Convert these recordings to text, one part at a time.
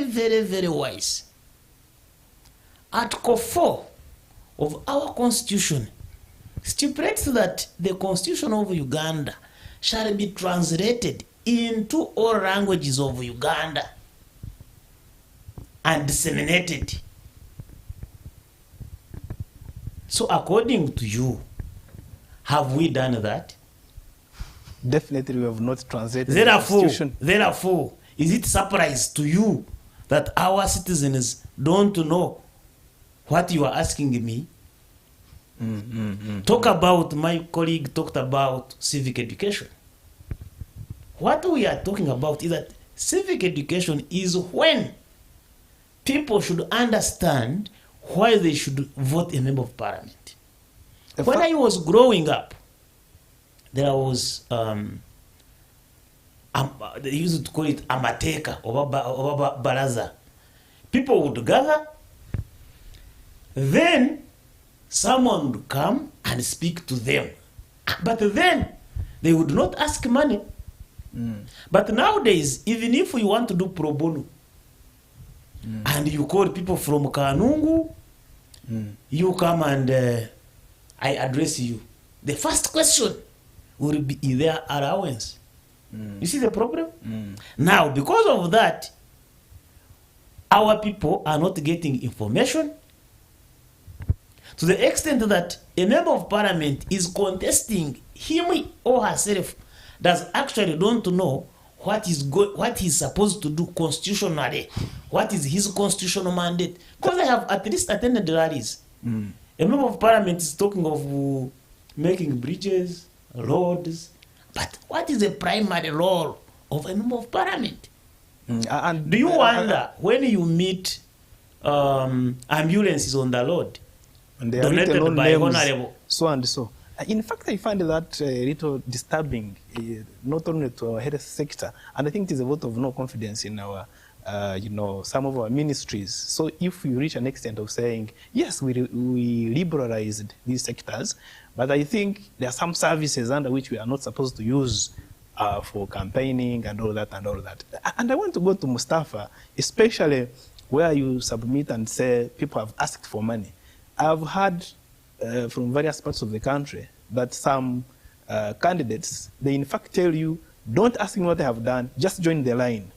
very, very, very wise. Article 4 of our constitution stipulates that the constitution of Uganda shall be translated into all languages of Uganda and disseminated. So according to you, have we done that? Definitely we have not translated the constitution. Therefore, is it surprise to you that our citizens don't know what you are asking me? Talk about, my colleague talked about civic education. What we are talking about is that civic education is when people should understand why they should vote a member of parliament. When I was growing up, there was they used to call it amateka or baraza. People would gather, then someone would come and speak to them, but then they would not ask money. But nowadays, even if you want to do pro bono, and you call people from Kanungu, you come and I address you, the first question will be their allowance. You see the problem? Now, because of that, our people are not getting information to the extent that a member of parliament is contesting him or herself does actually don't know what he's supposed to do constitutionally, what is his constitutional mandate. Because I have at least attended rallies. A member of parliament is talking of making bridges, roads, but what is the primary role of a member of parliament? And do you wonder when you meet ambulances on the road and they are donated by honorable so and so? In fact, I find that a little disturbing, not only to our health sector, and I think it is a vote of no confidence in our, some of our ministries. So if we reach an extent of saying, yes, we liberalized these sectors, but I think there are some services under which we are not supposed to use for campaigning and all that and all that. And I want to go to Mustafa, especially where you submit and say people have asked for money. I've heard from various parts of the country that some candidates, they in fact tell you, don't ask me what they have done, just join the line.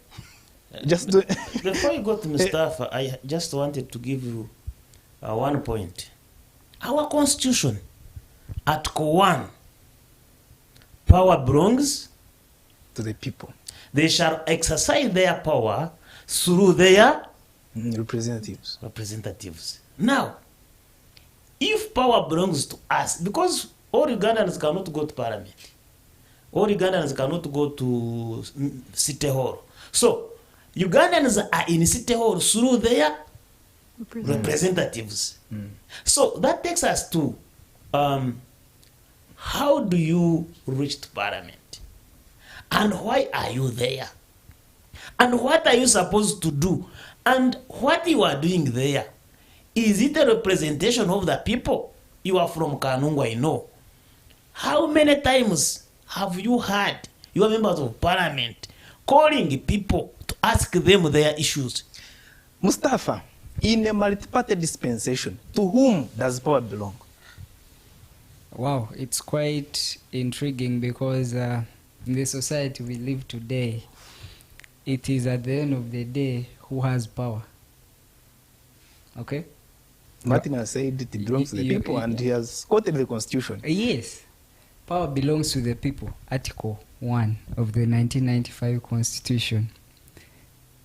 Just do Before you go to Mustafa, I just wanted to give you one point. Our constitution, Article 1, power belongs to the people. They shall exercise their power through their representatives. Now, if power belongs to us, because all Ugandans cannot go to parliament, all Ugandans cannot go to city hall. So, Ugandans are in city hall through their representatives. So, that takes us to how do you reach to parliament? And why are you there? And what are you supposed to do? And what you are doing there? Is it a representation of the people? You are from Kanungu, I know. How many times have you heard your members of parliament calling people to ask them their issues? Mustafa, in a multi-party dispensation, to whom does power belong? Wow, it's quite intriguing because in the society we live today, it is at the end of the day who has power. Okay? Martin has said it belongs to the people and he has quoted the constitution. Yes. Power belongs to the people. Article 1 of the 1995 constitution.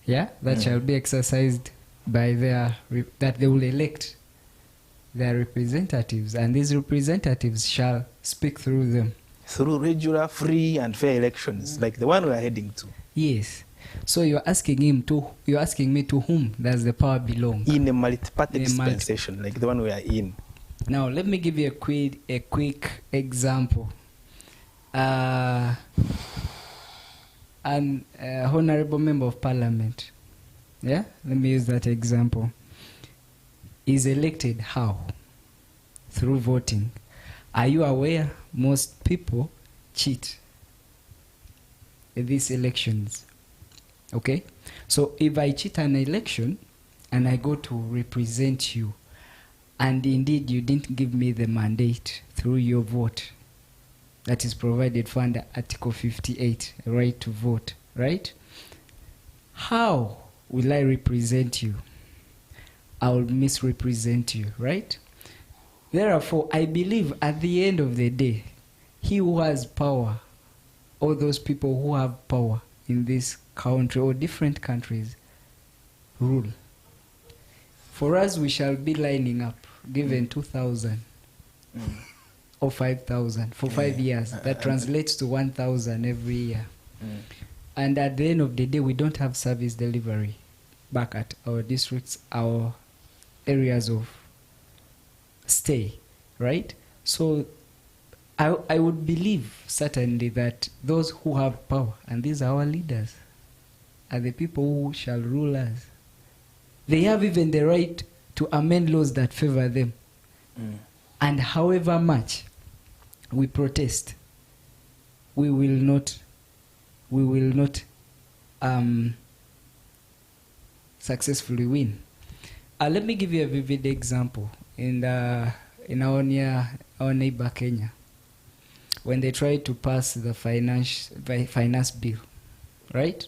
Yeah? That shall be exercised by that they will elect their representatives, and these representatives shall speak through them. Through regular, free and fair elections, like the one we are heading to. Yes. So you're asking me to whom does the power belong? In a multi-party dispensation, like the one we are in. Now let me give you a quick example. An honorable member of parliament, yeah, let me use that example, is elected how? Through voting. Are you aware most people cheat in these elections? Okay, So if I cheat an election and I go to represent you, and indeed you didn't give me the mandate through your vote that is provided for under Article 58, right to vote, right? How will I represent you? I will misrepresent you, right? Therefore, I believe at the end of the day, he who has power, or those people who have power in this country or different countries, rule. For us, we shall be lining up, given 2,000 or 5,000 for 5 years. That translates to 1,000 every year. And at the end of the day, we don't have service delivery back at our districts, our areas of stay, right? So I would believe certainly that those who have power, and these are our leaders, are the people who shall rule us. They have even the right to amend laws that favor them. And however much we protest, we will not successfully win. Let me give you a vivid example. In our neighbor Kenya, when they tried to pass the finance bill, right?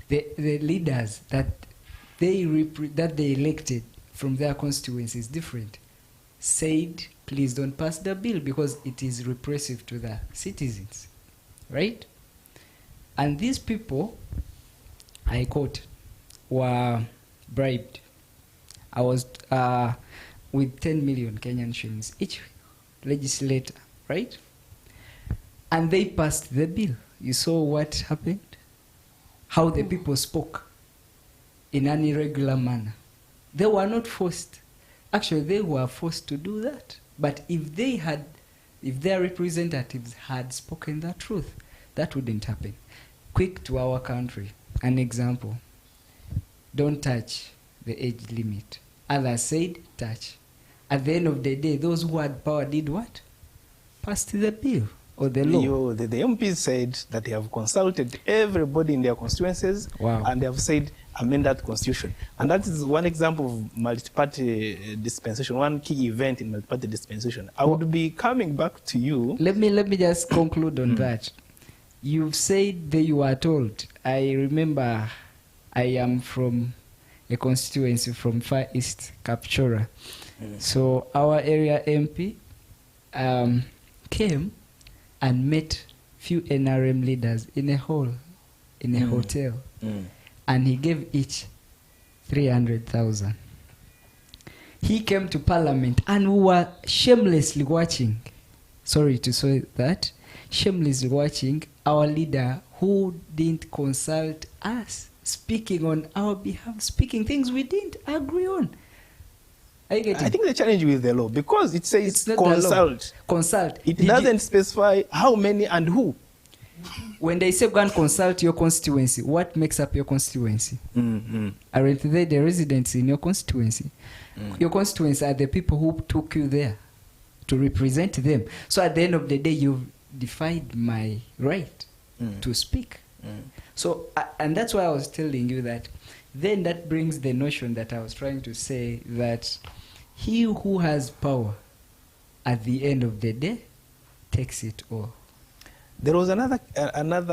The leaders that they elected from their constituencies different said, please don't pass the bill because it is repressive to the citizens, right? And these people, I quote, were bribed. I was with 10 million Kenyan shillings each legislator, right? And they passed the bill. You saw what happened? How the people spoke in an irregular manner. They were not forced. Actually, they were forced to do that. But if their representatives had spoken the truth, that wouldn't happen. Quick to our country, an example. Don't touch the age limit. Others said touch. At the end of the day, those who had power did what? Passed the bill or the law. The MPs said that they have consulted everybody in their constituencies. Wow. And they have said amend that constitution. And that is one example of multi-party dispensation, one key event in multi-party dispensation. I would be coming back to you. Let me just conclude on that. You've said that you were told. I remember I am from a constituency from Far East, Kapchora. So our area MP came and met few NRM leaders in a hall, in a hotel. And he gave each 300,000. He came to Parliament and we were shamelessly watching, sorry to say that, shamelessly watching our leader who didn't consult us, speaking on our behalf, speaking things we didn't agree on. I think the challenge with the law, because it says consult. Consult. It doesn't specify how many and who. When they say go and consult your constituency, what makes up your constituency? Aren't they the residents in your constituency? Your constituency are the people who took you there to represent them. So at the end of the day, you've defied my right to speak. So, and that's why I was telling you that. Then that brings the notion that I was trying to say, that he who has power at the end of the day takes it all. There was another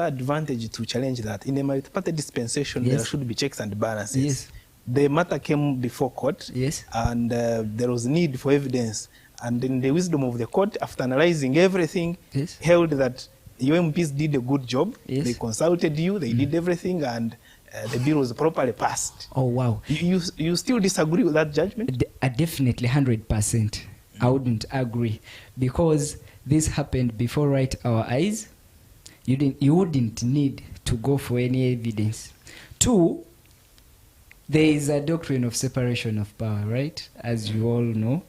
advantage to challenge that. In a multi-party dispensation, there should be checks and balances. Yes. The matter came before court, and there was need for evidence. And in the wisdom of the court, after analyzing everything, held that your MPs did a good job. They consulted you, they did everything, and the bill was properly passed. Oh, wow. You still disagree with that judgment? Definitely, 100%. I wouldn't agree, because this happened before right our eyes. You wouldn't need to go for any evidence. 2, there is a doctrine of separation of power, right? As you all know.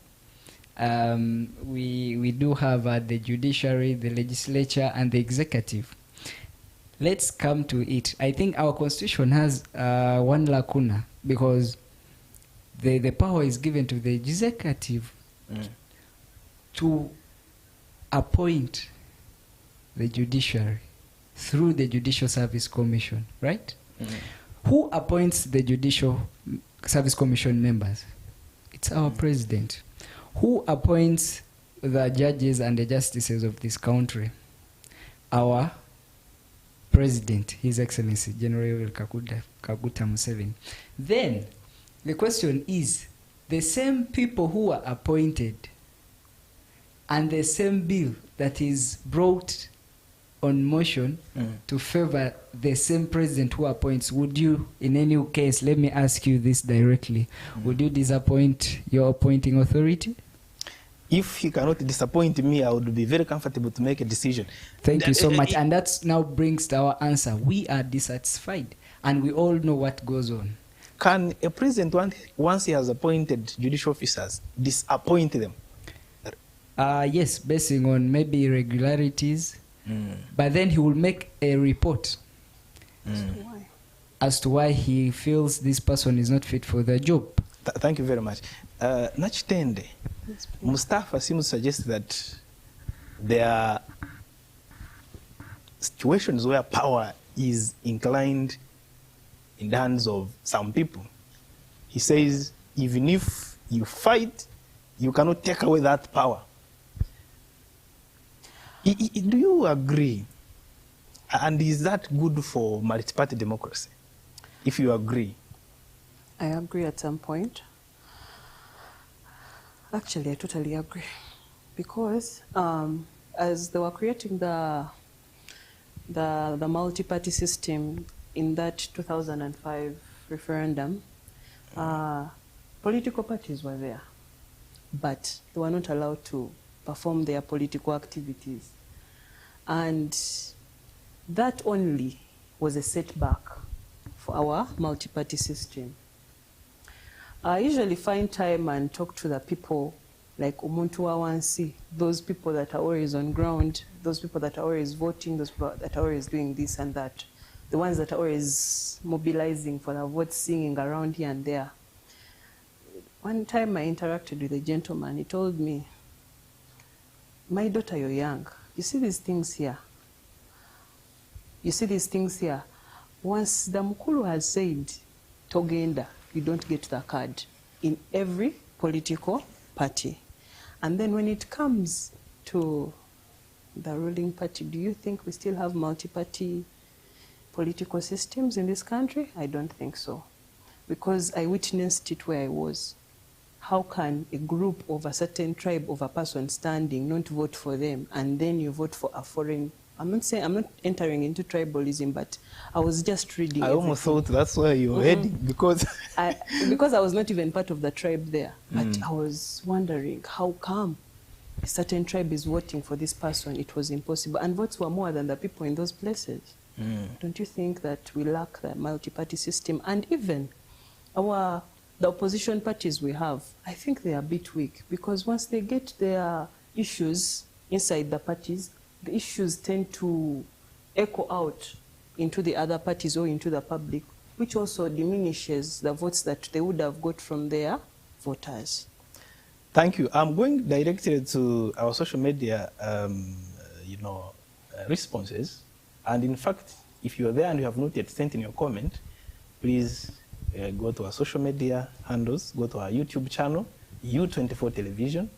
We do have the judiciary, the legislature, and the executive. Let's come to it. I think our constitution has one lacuna, because the power is given to the executive to appoint the judiciary through the Judicial Service Commission, right? Who appoints the Judicial Service Commission members? It's our president. Who appoints the judges and the justices of this country? Our president, His Excellency General Kaguta Museveni. Then the question is, the same people who are appointed and the same bill that is brought on motion to favor the same president who appoints, would you, in any case, let me ask you this directly, would you disappoint your appointing authority? If he cannot disappoint me, I would be very comfortable to make a decision. Thank you so much. And that now brings to our answer. We are dissatisfied, and we all know what goes on. Can a president, once he has appointed judicial officers, disappoint them? Yes, basing on maybe irregularities. But then he will make a report as to why he feels this person is not fit for the job. Thank you very much. Nachitende, Mustafa seems to suggest that there are situations where power is inclined in the hands of some people. He says, even if you fight, you cannot take away that power. Do you agree? And is that good for multi-party democracy? If you agree. I agree at some point. Actually, I totally agree. Because as they were creating the multi-party system in that 2005 referendum, political parties were there, but they were not allowed to perform their political activities. And that only was a setback for our multi-party system. I usually find time and talk to the people like Umuntu Wawansi, those people that are always on ground, those people that are always voting, those people that are always doing this and that, the ones that are always mobilizing for the vote, singing around here and there. One time I interacted with a gentleman. He told me, my daughter, you're young. You see these things here? You see these things here? Once the Mukulu has said, Togenda, you don't get the card in every political party. And then when it comes to the ruling party, do you think we still have multi-party political systems in this country? I don't think so. Because I witnessed it where I was. How can a group of a certain tribe of a person standing not vote for them, and then you vote for a foreign? I'm not entering into tribalism, but I was just reading. I almost thought that's where you were heading, because I was not even part of the tribe there. But I was wondering, how come a certain tribe is voting for this person? It was impossible. And votes were more than the people in those places. Don't you think that we lack the multi-party system? And even the opposition parties we have, I think they are a bit weak, because once they get their issues inside the parties, the issues tend to echo out into the other parties or into the public, which also diminishes the votes that they would have got from their voters. Thank you. I'm going directly to our social media, responses. And in fact, if you're there and you have not yet sent in your comment, please go to our social media handles, go to our YouTube channel, U24 Television,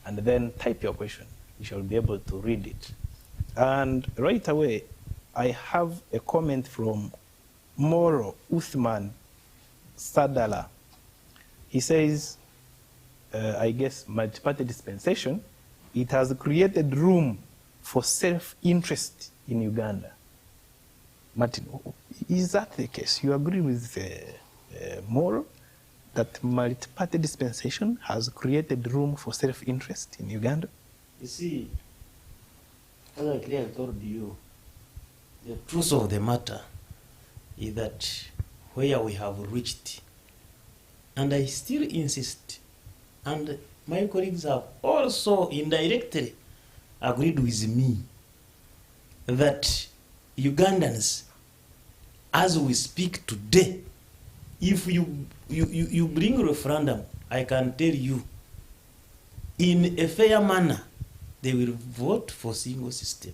and then type your question. You shall be able to read it. And right away, I have a comment from Moro Uthman Sadala. He says, I guess multi-party dispensation, it has created room for self-interest in Uganda. Martin, is that the case? You agree with Moro that multi-party dispensation has created room for self-interest in Uganda? You see, as I clearly told you, the truth of the matter is that where we have reached, and I still insist, and my colleagues have also indirectly agreed with me, that Ugandans, as we speak today, if you bring referendum, I can tell you, in a fair manner, they will vote for single system.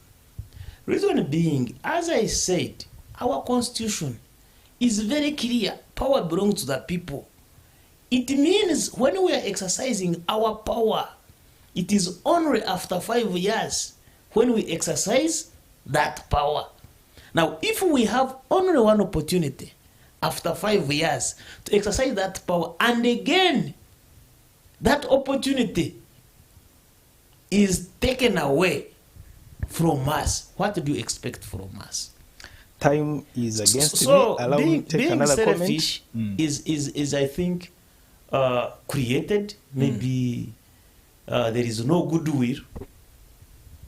Reason being, as I said, our constitution is very clear. Power belongs to the people. It means when we are exercising our power, it is only after 5 years when we exercise that power. Now, if we have only one opportunity after 5 years to exercise that power, and again, that opportunity is taken away from us, what do you expect from us? Time is against so me. Allow me to take being another selfish comment. is I think created. Maybe there is no goodwill,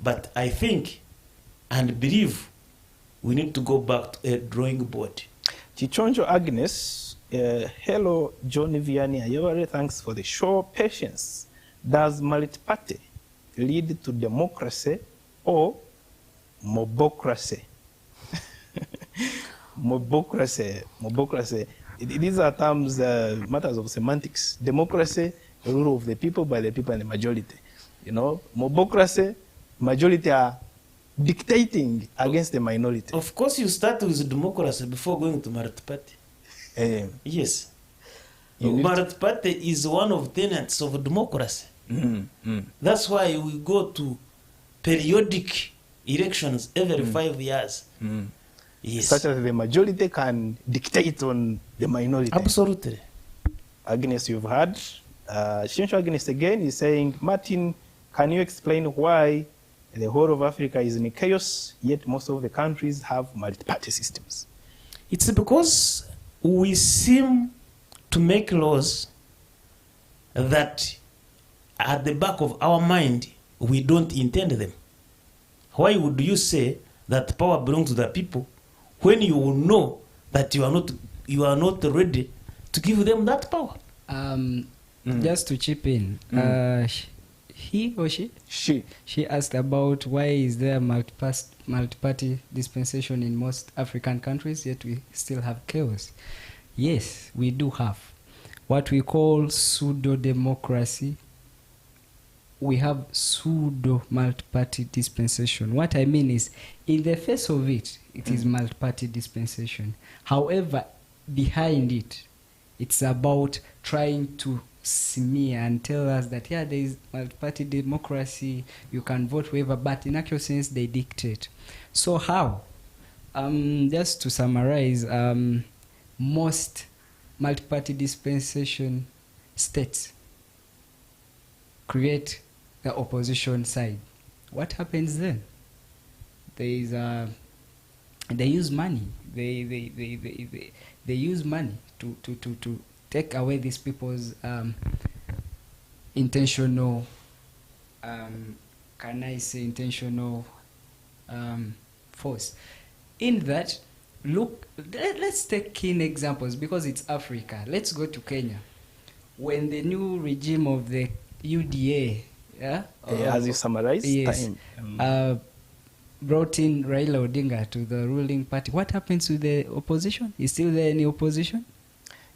but I think and believe we need to go back to a drawing board. Chichonjo Agnes, hello John Vianney Ayovare, thanks for the show. Patience. Does multi-party lead to democracy or mobocracy? Mobocracy. These are terms, matters of semantics. Democracy, the rule of the people by the people and the majority. You know, mobocracy, majority are dictating against the minority. Of course, you start with democracy before going to multi-party. Yes. Multi-party is one of tenets of democracy. That's why we go to periodic elections every 5 years. Yes. Such as the majority can dictate on the minority. Absolutely. Agnes, you've heard. Shincho Agnes again is saying, Martin, can you explain why the whole of Africa is in chaos, yet most of the countries have multi-party systems? It's because we seem to make laws that at the back of our mind, we don't intend them. Why would you say that power belongs to the people when you know that you are not ready to give them that power? Just to chip in, he or she? She asked about why is there multi-party dispensation in most African countries, yet we still have chaos. Yes, we do have what we call pseudo-democracy. We have pseudo-multi-party dispensation. What I mean is, in the face of it, it is multi-party dispensation. However, behind it, it's about trying to smear and tell us that, yeah, there is multi-party democracy, you can vote whoever, but in actual sense, they dictate. So how? Just to summarize, most multi-party dispensation states create the opposition side. What happens then? They use money. They use money to take away these people's intentional, can I say intentional force. In that, look, let's take keen examples because it's Africa. Let's go to Kenya. When the new regime of the UDA, as you summarized, yes, brought in Raila Odinga to the ruling party, what happens with the opposition? Is still there any opposition?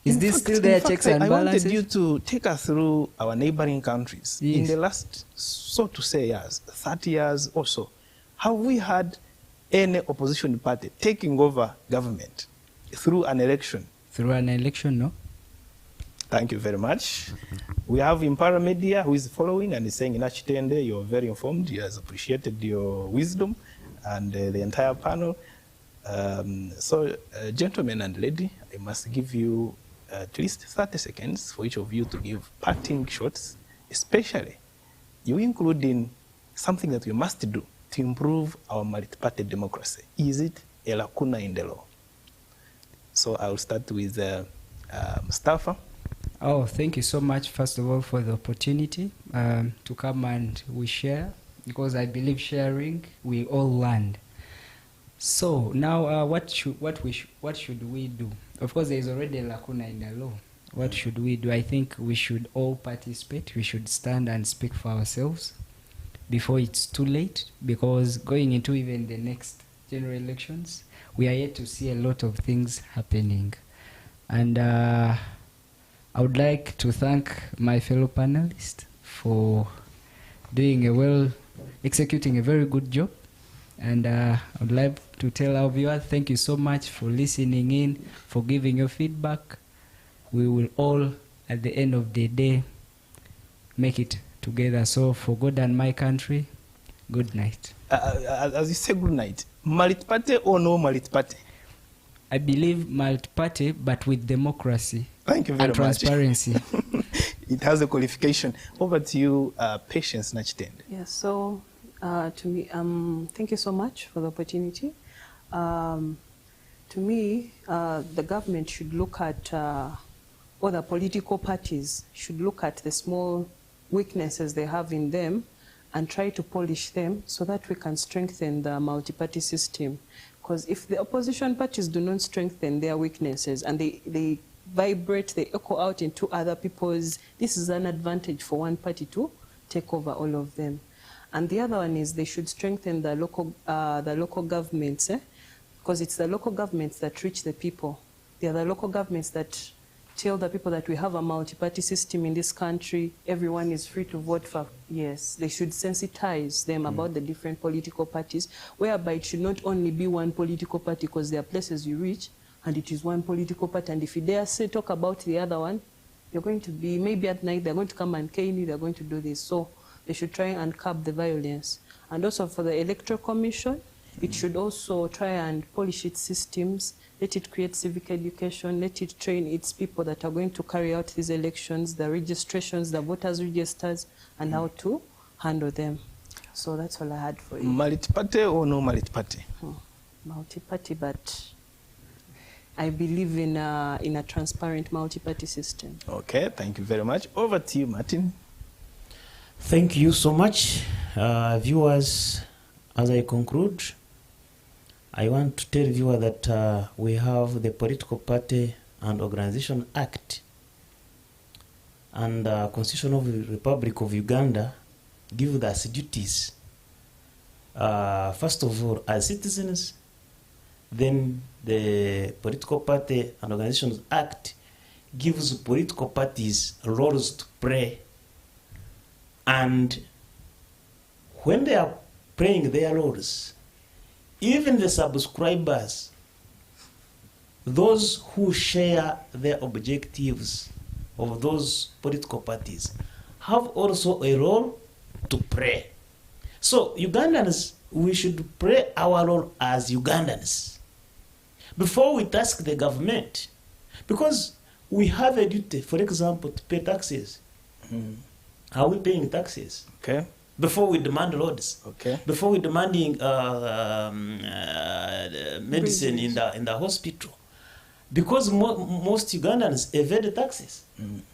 Is this still there checks and balances? I wanted you to take us through our neighboring countries. Yes. In the last, so to say, years, 30 years or so, have we had any opposition party taking over government through an election? Through an election, no. Thank you very much. We have Impara Media who is following and is saying, Inachitende, you're very informed. He has appreciated your wisdom and the entire panel. Gentlemen and lady, I must give you at least 30 seconds for each of you to give parting shots, especially you including something that we must do to improve our multi-party democracy. Is it a lacuna in the law? So I'll start with Mustafa. Oh, thank you so much, first of all, for the opportunity to come and we share, because I believe sharing, we all learn. So now, what should we do? Of course, there is already a lacuna in the law. What should we do? I think we should all participate. We should stand and speak for ourselves before it's too late, because going into even the next general elections, we are yet to see a lot of things happening. And I would like to thank my fellow panelists for doing executing a very good job. And I would like to tell our viewers, thank you so much for listening in, for giving your feedback. We will all, at the end of the day, make it together. So for God and my country, good night. As you say good night, multi-party or no multi-party? I believe multi-party, but with democracy. Thank you very and much. Transparency. It has a qualification. Over to you, Patience Nachitende. Yes, so to me, thank you so much for the opportunity. To me, the government should look at, or the political parties should look at the small weaknesses they have in them and try to polish them so that we can strengthen the multi-party system. Because if the opposition parties do not strengthen their weaknesses and they vibrate, they echo out into other people's, this is an advantage for one party to take over all of them. And the other one is they should strengthen the local governments, because it's the local governments that reach the people. They are the local governments that tell the people that we have a multi-party system in this country, everyone is free to vote for. Yes, they should sensitize them about the different political parties, whereby it should not only be one political party, because there are places you reach and it is one political party, and if you dare say talk about the other one, you're going to be, maybe at night they're going to come and cane you, they're going to do this. So they should try and curb the violence. And also for the Electoral Commission, it should also try and polish its systems, let it create civic education, let it train its people that are going to carry out these elections, the registrations, the voters' registers, and how to handle them. So that's all I had for you. Multi-party or no multi-party? Multi-party, but I believe in a transparent multi-party system. Okay, thank you very much. Over to you, Martin. Thank you so much, viewers. As I conclude, I want to tell viewers that we have the Political Party and Organization Act, and the Constitution of the Republic of Uganda give us duties. First of all, as citizens, then the Political Party and Organizations Act gives political parties roles to play, and when they are playing their roles, even the subscribers, those who share their objectives of those political parties, have also a role to play. So Ugandans, we should play our role as Ugandans before we task the government, because we have a duty, for example, to pay taxes. Are we paying taxes? Okay. Before we demand roads, okay, before we demanding medicine in the hospital, because most Ugandans evade the taxes.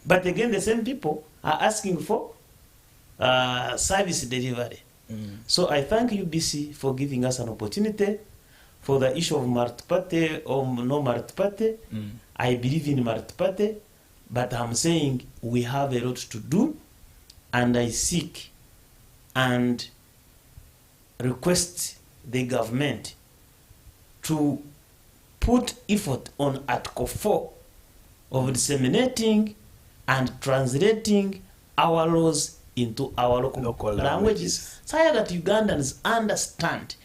But again, the same people are asking for service delivery. So I thank UBC for giving us an opportunity for the issue of multi-party or no multi-party. I believe in multi-party, but I'm saying we have a lot to do, and I seek and request the government to put effort on Article 4 of disseminating and translating our laws into our local languages, so that Ugandans understand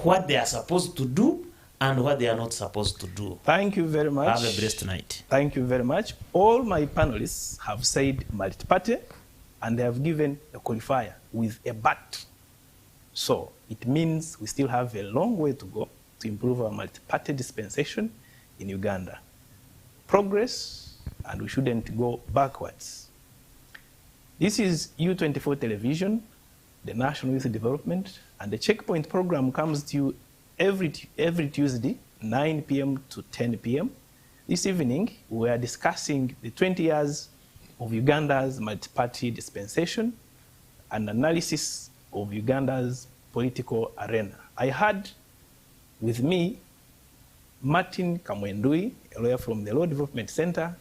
what they are supposed to do and what they are not supposed to do. Thank you very much. Have a blessed night. Thank you very much. All my panelists have said multi-party, and they have given a qualifier with a but. So it means we still have a long way to go to improve our multi-party dispensation in Uganda. Progress, and we shouldn't go backwards. This is U24 Television, the National Youth Development, and the Checkpoint program comes to you every Tuesday, 9 p.m. to 10 p.m. This evening, we are discussing the 20 years of Uganda's multi-party dispensation and analysis of Uganda's political arena. I had with me Martin Kamwendui, a lawyer from the Law Development Center.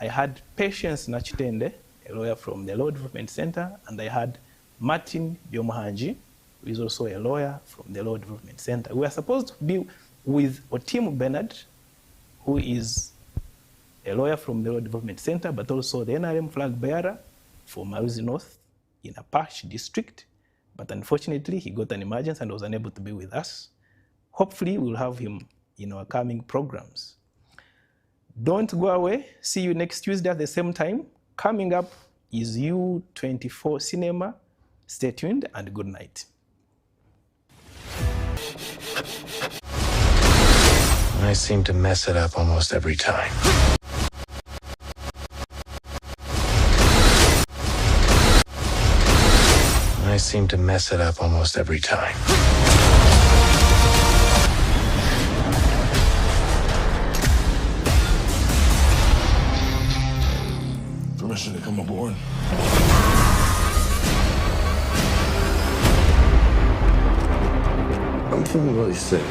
I had Patience Nachitende, a lawyer from the Law Development Center, and I had Martin Byomuhangi, who is also a lawyer from the Law Development Center. We are supposed to be with Otimu Bernard, who is a lawyer from the Law Development Center, but also the NRM flag bearer for Maruzi North in Apache District. But unfortunately, he got an emergency and was unable to be with us. Hopefully, we'll have him in our coming programs. Don't go away. See you next Tuesday at the same time. Coming up is U24 Cinema. Stay tuned and good night. I seem to mess it up almost every time. I seem to mess it up almost every time. Permission to come aboard. I'm feeling really sick.